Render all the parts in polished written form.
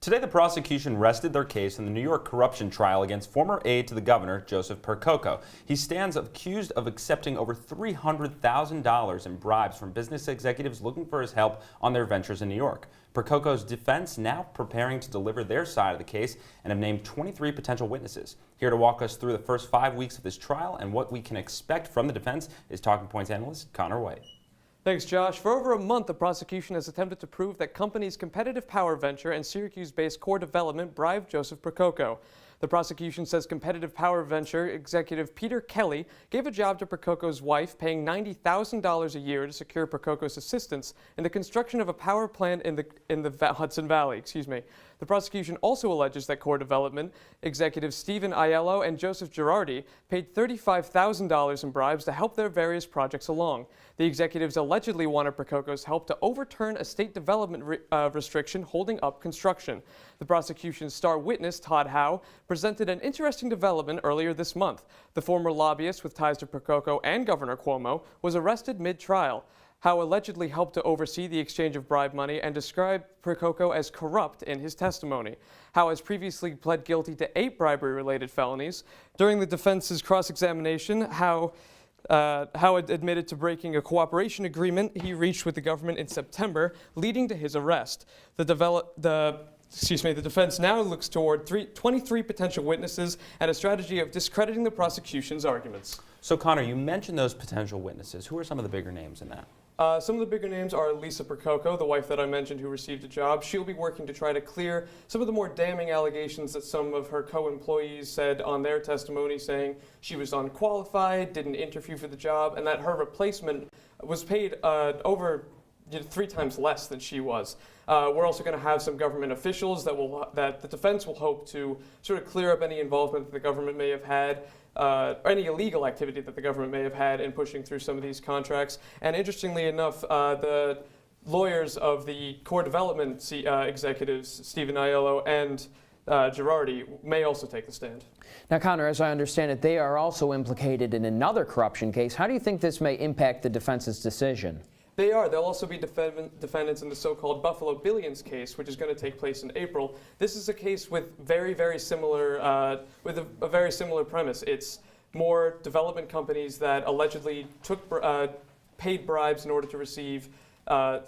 Today, the prosecution rested their case in the New York corruption trial against former aide to the governor, Joseph Percoco. He stands accused of accepting over $300,000 in bribes from business executives looking for his help on their ventures in New York. Percoco's defense now preparing to deliver their side of the case and have named 23 potential witnesses. Here to walk us through the first 5 weeks of this trial and what we can expect from the defense is Talking Points analyst Conor Wight. Thanks, Josh. For over a month, the prosecution has attempted to prove that company's competitive power venture and Syracuse-based COR Development bribed Joseph Percoco. The prosecution says competitive power venture executive Peter Kelly gave a job to Percoco's wife, paying $90,000 a year to secure Percoco's assistance in the construction of a power plant in the Hudson Valley. The prosecution also alleges that COR Development executives Stephen Aiello and Joseph Girardi paid $35,000 in bribes to help their various projects along. The executives allegedly wanted Percoco's help to overturn a state development restriction holding up construction. The prosecution's star witness, Todd Howe, presented an interesting development earlier this month. The former lobbyist with ties to Percoco and Governor Cuomo was arrested mid-trial. Howe allegedly helped to oversee the exchange of bribe money and described Percoco as corrupt in his testimony. Howe has previously pled guilty to 8 bribery-related felonies. During the defense's cross-examination, Howe admitted to breaking a cooperation agreement he reached with the government in September, leading to his arrest. The defense now looks toward 23 potential witnesses and a strategy of discrediting the prosecution's arguments. So, Connor, you mentioned those potential witnesses. Who are some of the bigger names in that? Some of the bigger names are Lisa Percoco, the wife that I mentioned who received a job. She'll be working to try to clear some of the more damning allegations that some of her co-employees said on their testimony, saying she was unqualified, didn't interview for the job, and that her replacement was paid over 3 times less than she was. We're also going to have some government officials that the defense will hope to sort of clear up any involvement that the government may have had, or any illegal activity that the government may have had in pushing through some of these contracts. And interestingly enough, the lawyers of the COR Development executives, Stephen Aiello and Girardi, may also take the stand. Now, Connor, as I understand it, they are also implicated in another corruption case. How do you think this may impact the defense's decision? They are. They'll also be defendants in the so-called Buffalo Billions case, which is going to take place in April. This is a case with very similar, with a very similar premise. It's more development companies that allegedly paid bribes in order to receive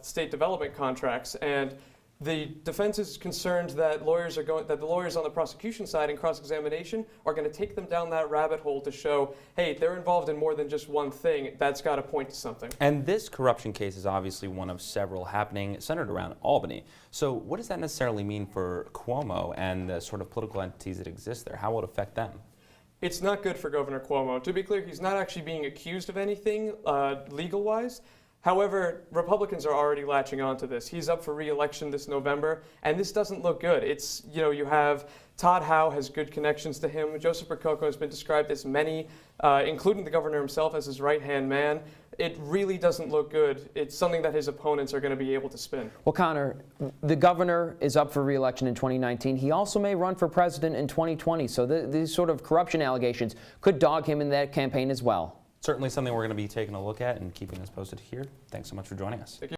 state development contracts, and the defense is concerned that the lawyers on the prosecution side in cross-examination are going to take them down that rabbit hole to show, hey, they're involved in more than just one thing. That's got to point to something. And this corruption case is obviously one of several happening centered around Albany. So what does that necessarily mean for Cuomo and the sort of political entities that exist there? How will it affect them? It's not good for Governor Cuomo. To be clear, he's not actually being accused of anything legal-wise. However, Republicans are already latching on to this. He's up for re-election this November, and this doesn't look good. It's, you have Todd Howe has good connections to him. Joseph Percoco has been described as many, including the governor himself, as his right-hand man. It really doesn't look good. It's something that his opponents are going to be able to spin. Well, Connor, the governor is up for re-election in 2019. He also may run for president in 2020, so these sort of corruption allegations could dog him in that campaign as well. Certainly something we're going to be taking a look at and keeping us posted here. Thanks so much for joining us. Thank you.